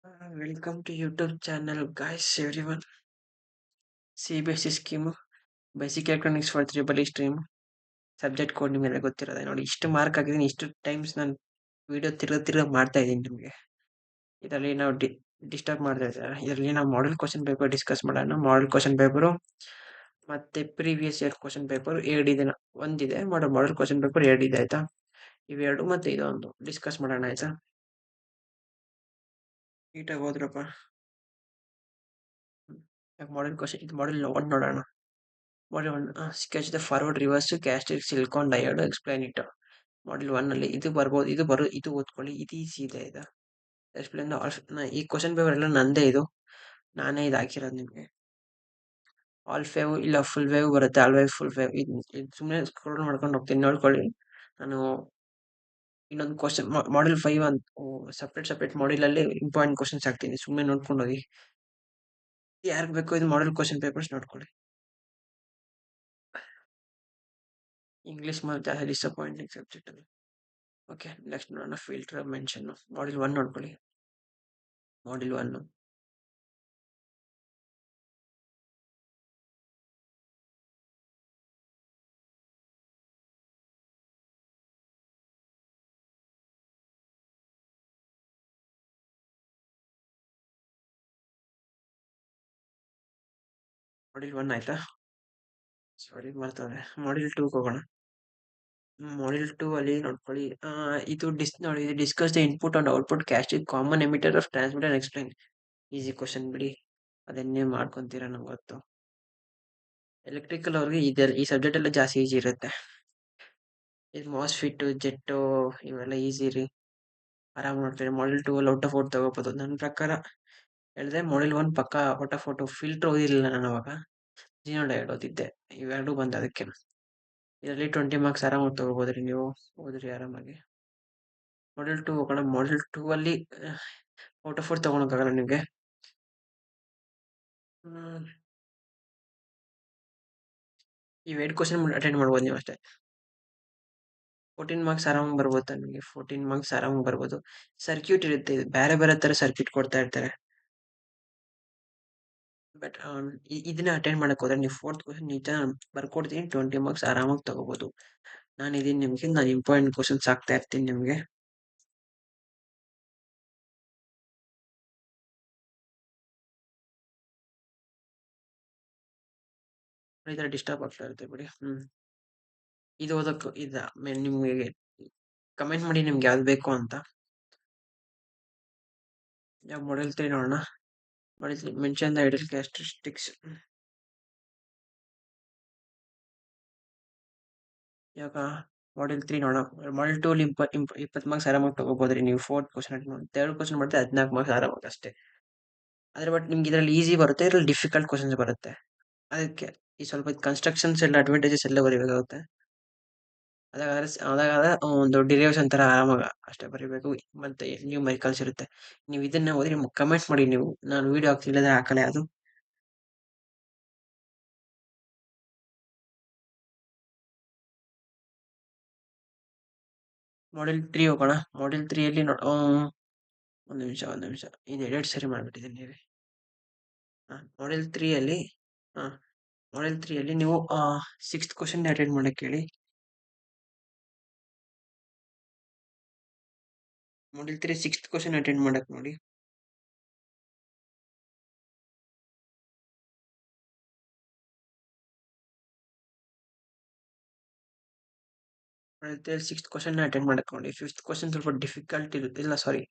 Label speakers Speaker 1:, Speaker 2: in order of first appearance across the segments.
Speaker 1: Welcome to YouTube channel, guys. Everyone, CBSE scheme, basic electronics for triple E stream, subject code ನಿಮಗೆಲ್ಲ ಗೊತ್ತಿರೋದೆ ನೋಡಿ. ಇಷ್ಟು mark ಆಗಿದ್ದೀನಿ, ಇಷ್ಟು times ನಾನು ವಿಡಿಯೋ ತಿರ್ಗ ಮಾಡ್ತಾ ಇದ್ದೀನಿ ನಿಮಗೆ. ಇದರಲ್ಲಿ ನಾವು ಡಿಸ್ಟರ್ಬ್ ಮಾಡ್ತಾ ಇದ್ದಾರೆ. ಇದರಲ್ಲಿ ನಾವು ಮಾಡೆಲ್ ಕ್ವಶನ್ ಪೇಪರ್ ಡಿಸ್ಕಸ್ ಮಾಡೋಣ. ಮಾಡೆಲ್ ಕ್ವಶನ್ ಪೇಪರು ಮತ್ತೆ ಪ್ರೀವಿಯಸ್ ಇಯರ್ ಕ್ವಶನ್ ಪೇಪರ್ ಎರಡಿದೆ. ಒಂದಿದೆ ಮಾಡೆಲ್ ಕ್ವಶನ್ ಪೇಪರ್ ಎರಡಿದೆ, ಆಯ್ತಾ? ಇವೆರಡು ಮತ್ತೆ ಇದೊಂದು ಡಿಸ್ಕಸ್ ಮಾಡೋಣ, ಆಯ್ತಾ? ನೀಟಾಗಿ ಹೋದ್ರಪ್ಪ. ಮಾಡೆಲ್ ಕ್ವಶನ್ ಇದು ಮಾಡೆಲ್ ಒಂದು ನೋಡೋಣ. Model 1, sketch the forward reverse gastric silicon diode, explain it. Model 1 ಅಲ್ಲಿ ಇದು ಬರ್ಬೋದು, ಇದು ಓದ್ಕೊಳ್ಳಿ, ಇದು ಈಸಿ ಇದೆ. ಇದು ಎಕ್ಸ್ಪ್ಲೇನ್ ಈ ಕ್ವಶನ್ ಪೇಪರ್ ಎಲ್ಲ ನಂದೇ, ಇದು ನಾನೇ ಇದು ಹಾಕಿರೋದು ನಿಮಗೆ. ಆಲ್ ವೇವ್ ಇಲ್ಲ ಫುಲ್ ವೇವ್ ಬರುತ್ತೆ, ಆಲ್ ವೇವ್ ಫುಲ್ ವೇವ್. ಇದು ಸುಮ್ಮನೆ ಸ್ಕ್ರೋಲ್ ಮಾಡ್ಕೊಂಡು ಹೋಗ್ತೀನಿ, ನೋಡ್ಕೊಳ್ಳಿ. ನಾನು ಇನ್ನೊಂದು ಕ್ವಶನ್ ಮಾಡೆಲ್ 5 ಅಂತ ಸಪ್ರೇಟ್ ಮಾಡೆಲಲ್ಲಿ ಇಂಪಾರ್ಟೆಂಟ್ ಕ್ವಶನ್ಸ್ ಹಾಕ್ತೀನಿ, ಸುಮ್ಮನೆ ನೋಡ್ಕೊಂಡು ಹೋಗಿ. ಯಾರಿಗೆ ಬೇಕೋ ಇದು ಮಾಡೆಲ್ ಕ್ವಶನ್ ಪೇಪರ್ಸ್ ನೋಡ್ಕೊಳ್ಳಿ. ಇಂಗ್ಲೀಷ್ ಮಾತ್ರ ಜಾಸ್ತಿ ಡಿಸಪಾಯಿಂಟಿಂಗ್ ಸಬ್ಜೆಕ್ಟ್ ಅಲ್ಲಿ. ಓಕೆ, ನೆಕ್ಸ್ಟ್ ನೋಡೋಣ. ಫಿಲ್ಟರ್ ಮೆನ್ಷನ್ ಮಾಡೆಲ್ 1 ನೋಡ್ಕೊಳ್ಳಿ. ಮಾಡೆಲ್ 1 ಆಯ್ತಾ? ಸಾರಿ ಮಾಡ್ತಾರೆ. ಮಾಡೆಲ್ 2 ಹೋಗೋಣ. ಮಾಡೆಲ್ 2 ಅಲ್ಲಿ ನೋಡ್ಕೊಳ್ಳಿ. ಇದು ನೋಡಿ, discuss the input and output casting common emitter of transmitter explain. Easy question ಬಿಡಿ, ಅದನ್ನೇ ಮಾಡ್ಕೊಂತೀರಾ, ನಮ್ಗೆ ಗೊತ್ತು. ಎಲೆಕ್ಟ್ರಿಕಲ್ ಅವ್ರಿಗೆ ಈ ಸಬ್ಜೆಕ್ಟ್ ಎಲ್ಲ ಜಾಸ್ತಿ ಈಸಿ ಇರುತ್ತೆ. ಇದು ಮಾಸ್ಫಿಟ್ ಜೆಟ್ಟು ಇವೆಲ್ಲ ಈಸಿ ರೀ, ಆರಾಮ್ ನೋಡ್ತೀರಿ. ಮಾಡೆಲ್ 2 ಅಲ್ಲಿ ಔಟ್ ಆಫ್ ಔಟ್ ತಗೋಬಹುದು. ನನ್ನ ಪ್ರಕಾರ ಹೇಳಿದ್ರೆ ಮಾಡೆಲ್ 1 ಪಕ್ಕ ಔಟ್ ಆಫ್ ಔಟ್. ಫಿಲ್ಟರ್ ಓದಿರಲಿಲ್ಲ ನಾನು ಅವಾಗ, ಜಿನೋ ಡಯೋಡ್ ಓದಿದ್ದೆ. ಇವೆರಡು ಬಂದ ಅದಕ್ಕೆ. ಇದರಲ್ಲಿ 20 ಮಾರ್ಕ್ಸ್ ಆರಾಮಾಗಿ ತಗೋಬೋದ್ರಿ, ನೀವು ಓದ್ರಿ ಆರಾಮಾಗಿ. ಮಾಡೆಲ್ 2 ಹೋಗೋಣ. ಮಾಡೆಲ್ 2 ಅಲ್ಲಿ ಔಟ್ ಆಫ್ ಔಟ್ ತಗೊಳಕ್ಕಾಗಲ್ಲ ನಿಮಗೆ. ಇವೆರಡು ಕ್ವಶನ್ ಅಟೆಂಡ್ ಮಾಡ್ಬೋದು ನೀವು ಅಷ್ಟೇ. 14 ಮಾರ್ಕ್ಸ್ ಆರಾಮಾಗಿ ಬರ್ಬೋದು ನಿಮಗೆ. 14 ಮಾರ್ಕ್ಸ್ ಆರಾಮಾಗಿ ಬರ್ಬೋದು. ಸರ್ಕ್ಯೂಟ್ ಇರುತ್ತೆ, ಬೇರೆ ಬೇರೆ ತರ ಸರ್ಕ್ಯೂಟ್ ಕೊಡ್ತಾ ಇರ್ತಾರೆ. ಬಟ್ ಇದನ್ನ ಅಟೆಂಡ್ ಮಾಡಕ್ ಹೋದ್ರೆ ನೀವು 4th ಕ್ವಶನ್ ನಿಜ ಬರ್ಕೊಡ್ತೀನಿ, 20 ಮಾರ್ಕ್ಸ್ ಆರಾಮಾಗಿ ತಗೋಬಹುದು. ನಾನು ಇದೀನಿ ನಿಮ್ಗೆ, ನಾನು ಇಂಪಾರ್ಟೆಂಟ್ ಕ್ವಶನ್ಸ್ ಆಗ್ತಾ ಇರ್ತೀನಿ ನಿಮ್ಗೆ. ಈ ತರ ಡಿಸ್ಟರ್ಬ್ ಆಗ್ತಾ ಇರುತ್ತೆ ಬಿಡಿ. ಇದು ಓದಕ್ಕೂ ನಿಮ್ಗೆ ಕಮೆಂಟ್ ಮಾಡಿ ನಿಮ್ಗೆ ಯಾವ್ದು ಬೇಕು ಅಂತ. ಯಾವ ಮಾಡೆಲ್ 3 ನೋಡೋಣ. Model 3 mention the ideal characteristics. ಇವಾಗ ಮಾಡೆಲ್ 3 ನೋಡೋಣ. ಮಾಡೆಲ್ 2 ಅಲ್ಲಿ 20 ಮಾರ್ಕ್ಸ್ ಆರಾಮಾಗಿ ತಗೋಬೋದ್ರಿ ನೀವು. 4th ಕ್ವಶನ್ ಅಟೆಂಡ್ ಮಾಡಿ 3rd ಕ್ವಶನ್ ಮಾಡಿದ್ರೆ 14 ಮಾರ್ಕ್ಸ್ ಆರಾಮಾಗಿ ಅಷ್ಟೇ. ಆದ್ರೆ ಬಟ್ ನಿಮ್ಗೆ ಇದರಲ್ಲಿ ಈಸಿ ಬರುತ್ತೆ, ಇದರಲ್ಲಿ ಡಿಫಿಕಲ್ಟ್ ಕ್ವಶನ್ಸ್ ಬರುತ್ತೆ. ಅದಕ್ಕೆ ಈ ಸ್ವಲ್ಪ ಕನ್ಸ್ಟ್ರಕ್ಷನ್ಸ್ ಎಲ್ಲ ಅಡ್ವಾಂಟೇಜಸ್ ಎಲ್ಲ ಬರೀಬೇಕಾಗುತ್ತೆ. ಅದಾಗಾದ್ರೆ ಒಂದು ಡಿರೈವೇಶನ್ ತರ ಆರಾಮಾಗ ಅಷ್ಟೇ ಬರೀಬೇಕು. ಮತ್ತೆ ನೀವು ಮೆರಿಕಲ್ಸ್ ಇರುತ್ತೆ. ನೀವು ಇದನ್ನ ಓದಿ ಕಮೆಂಟ್ ಮಾಡಿ. ನೀವು ನಾನು ವಿಡಿಯೋ ಹಾಕ್ತಿಲ್ಲದ್ರೆ ಹಾಕಲ್ಲ ಅದು. ಮಾಡೆಲ್ 3 ಹೋಗೋಣ. ಮಾಡೆಲ್ 3 ಅಲ್ಲಿ ಒಂದು ನಿಮಿಷ ಇದು ಎಡಿಟ್ ಸರಿ ಮಾಡ್ಬಿಟ್ಟಿದ್ದೀನಿ ರೀ. ಮಾಡೆಲ್ 3 ಅಲ್ಲಿ ಮಾಡೆಲ್ 3 ಅಲ್ಲಿ ನೀವು 6th ಕ್ವಶನ್ ಅಟೆಂಡ್ ಮಾಡಕ್ಕೆ ಹೇಳಿ. ಮಾಡೆಲ್ 3 6th ಕ್ವಶನ್ ಅಟೆಂಡ್ ಮಾಡಕ್ ನೋಡಿ. ಮಾಡೆಲ್ 3 6th ಕ್ವಶನ್ ಅಟೆಂಡ್ ಮಾಡಕ್ ನೋಡಿ. 5th ಕ್ವಶನ್ ಸ್ವಲ್ಪ ಡಿಫಿಕಲ್ಟ್ ಇರುತ್ತೆ. ಇಲ್ಲ ಸಾರಿ,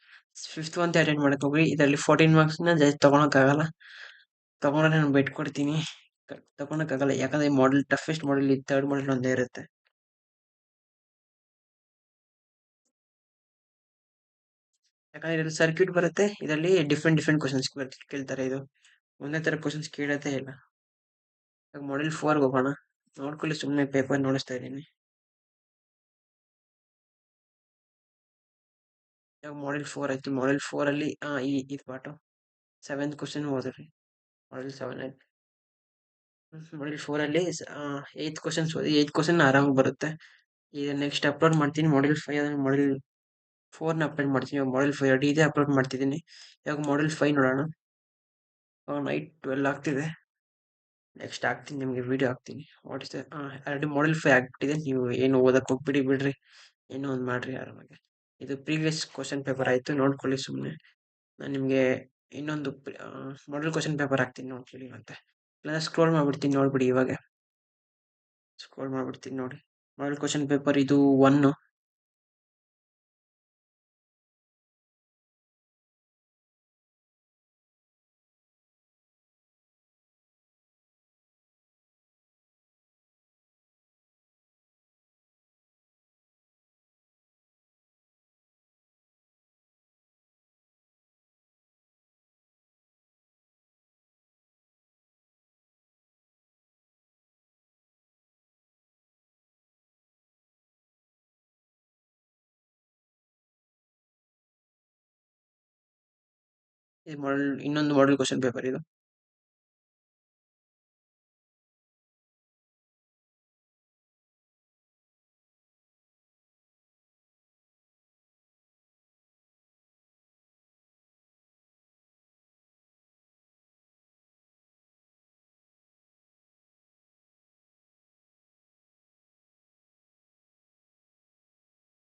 Speaker 1: 5th ಅಂತ ಅಟೆಂಡ್ ಮಾಡಕ್ ಹೋಗಿ. ಇದರಲ್ಲಿ 14 ಮಾರ್ಕ್ಸ್ ನ ಜಾಸ್ತಿ ತಗೊಳಕ್ಕಾಗಲ್ಲ. ತಗೊಂಡ್ರೆ ನಾನು ಬೆಟ್ ಕೊಡ್ತೀನಿ, ತಗೊಳಕ್ಕಾಗಲ್ಲ. ಯಾಕಂದ್ರೆ model toughest model 3rd model ಒಂದೇ ಇರುತ್ತೆ. ಯಾಕಂದ್ರೆ ಇದರಲ್ಲಿ ಸರ್ಕ್ಯೂಟ್ ಬರುತ್ತೆ, ಇದರಲ್ಲಿ ಡಿಫ್ರೆಂಟ್ ಕ್ವಶನ್ಸ್ ಕೇಳ್ತಾರೆ. ಇದು ಒಂದೇ ತರ ಕ್ವಶನ್ಸ್ ಕೇಳೋದೇ ಇಲ್ಲ. ಮಾಡೆಲ್ 4 ಹೋಗೋಣ. ನೋಡ್ಕೊಳ್ಳಿ, ಸುಮ್ಮನೆ ಪೇಪರ್ ನೋಡಿಸ್ತಾ ಇದ್ದೀನಿ. ಮಾಡೆಲ್ 4 ಆಯ್ತು. ಮಾಡೆಲ್ 4 ಅಲ್ಲಿ ಇದು ಪಾಠ 7th ಕ್ವಶನ್ ಓದ್ರಿ. ಮಾಡೆಲ್ 7 ಆಯ್ತು. ಮಾಡೆಲ್ 4 ಅಲ್ಲಿ 8th ಕ್ವಶನ್ಸ್ ಓದಿ. 8th ಕ್ವಶನ್ ಆರಾಮಾಗಿ ಬರುತ್ತೆ. ಈಗ ನೆಕ್ಸ್ಟ್ ಅಪ್ಲೋಡ್ ಮಾಡ್ತೀನಿ ಮಾಡೆಲ್ 5. ಮಾಡೆಲ್ 4ನ ಅಪ್ಲೋಡ್ ಮಾಡ್ತೀನಿ. ಇವಾಗ ಮಾಡೆಲ್ 5 ಇದೇ ಅಪ್ಲೋಡ್ ಮಾಡ್ತಿದ್ದೀನಿ. ಇವಾಗ ಮಾಡೆಲ್ 5 ನೋಡೋಣ. ನೈಟ್ 12 ಆಗ್ತಿದೆ. ನೆಕ್ಸ್ಟ್ ಹಾಕ್ತೀನಿ, ನಿಮಗೆ ವಿಡಿಯೋ ಹಾಕ್ತೀನಿ. ವಾಟ್ ಇಸ್ ಆಲ್ರೆಡಿ ಮಾಡೆಲ್ 5 ಆಗ್ಬಿಟ್ಟಿದೆ. ನೀವು ಏನು ಓದಕ್ಕೆ ಹೋಗ್ಬಿಡಿ, ಬಿಡ್ರಿ. ಏನೋ ಒಂದು ಮಾಡ್ರಿ ಆರಾಮಾಗಿ. ಇದು ಪ್ರೀವಿಯಸ್ ಕ್ವಶನ್ ಪೇಪರ್ ಆಯಿತು, ನೋಡ್ಕೊಳ್ಳಿ ಸುಮ್ಮನೆ. ನಾನು ನಿಮಗೆ ಇನ್ನೊಂದು ಮಾಡೆಲ್ ಕ್ವಶನ್ ಪೇಪರ್ ಹಾಕ್ತೀನಿ, ನೋಡ್ಕೊಳ್ಳಿ ಮತ್ತೆ. ಇಲ್ಲ ಸ್ಕ್ರೋಲ್ ಮಾಡ್ಬಿಡ್ತೀನಿ, ನೋಡ್ಬಿಡಿ ಇವಾಗ. ಸ್ಕ್ರೋಲ್ ಮಾಡ್ಬಿಡ್ತೀನಿ ನೋಡಿ. ಮಾಡೆಲ್ ಕ್ವಶನ್ ಪೇಪರ್ ಇದು 1. ಇದು ಇನ್ನೊಂದು ಮಾಡೆಲ್ ಕ್ವಶನ್ ಪೇಪರ್ ಇದು.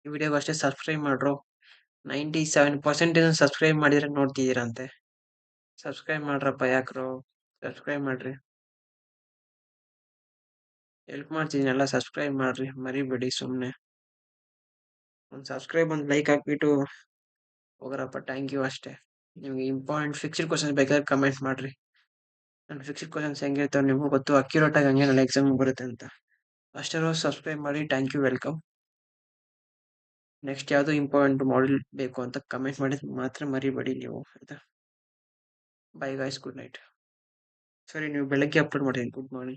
Speaker 1: ಈ ವಿಡಿಯೋಗೆ ಅಷ್ಟೇ, ಸಬ್ಸ್ಕ್ರೈಬ್ ಮಾಡ್ರು. 97% ಸಬ್ಸ್ಕ್ರೈಬ್ ಮಾಡಿದ್ರೆ ನೋಡ್ತಿದ್ದೀರಂತೆ. ಸಬ್ಸ್ಕ್ರೈಬ್ ಮಾಡ್ರಪ್ಪ, ಯಾಕ್ರು ಸಬ್ಸ್ಕ್ರೈಬ್ ಮಾಡ್ರಿ. ಹೆಲ್ಪ್ ಮಾಡ್ತಿದ್ದೀನಿ, ಎಲ್ಲ ಸಬ್ಸ್ಕ್ರೈಬ್ ಮಾಡ್ರಿ, ಮರಿಬೇಡಿ ಸುಮ್ಮನೆ. ಒಂದು ಸಬ್ಸ್ಕ್ರೈಬ್, ಒಂದು ಲೈಕ್ ಹಾಕ್ಬಿಟ್ಟು ಹೋಗ್ರಪ್ಪ. ಥ್ಯಾಂಕ್ ಯು ಅಷ್ಟೇ. ನಿಮ್ಗೆ ಇಂಪಾರ್ಟೆಂಟ್ ಫಿಕ್ಸ್ಡ್ ಕ್ವಶನ್ಸ್ ಬೇಕಾದ್ರೆ ಕಮೆಂಟ್ ಮಾಡ್ರಿ. ನಾನು ಫಿಕ್ಸ್ಡ್ ಕ್ವಶನ್ಸ್ ಹೆಂಗಿರ್ತಾವೆ ನಿಮಗೂ ಗೊತ್ತು, ಅಕ್ಯುರೇಟ್ ಆಗಿ ಹಂಗೆ ನನ್ನ ಎಕ್ಸಾಮ್ ಬರುತ್ತೆ ಅಂತ. ಅಷ್ಟೇ ಸಬ್ಸ್ಕ್ರೈಬ್ ಮಾಡಿ. Thank you, welcome. ನೆಕ್ಸ್ಟ್ ಯಾವುದು ಇಂಪಾರ್ಟೆಂಟ್ ಮಾಡೆಲ್ ಬೇಕು ಅಂತ ಕಮೆಂಟ್ ಮಾಡಿದ್ ಮಾತ್ರ ಮರಿಬೇಡಿ ನೀವು, ಆಯ್ತಾ? Bye guys, good night. ಸರಿ, ನೀವು ಬೆಳಗ್ಗೆ ಅಪ್ಲೋಡ್ ಮಾಡಿ. Good morning.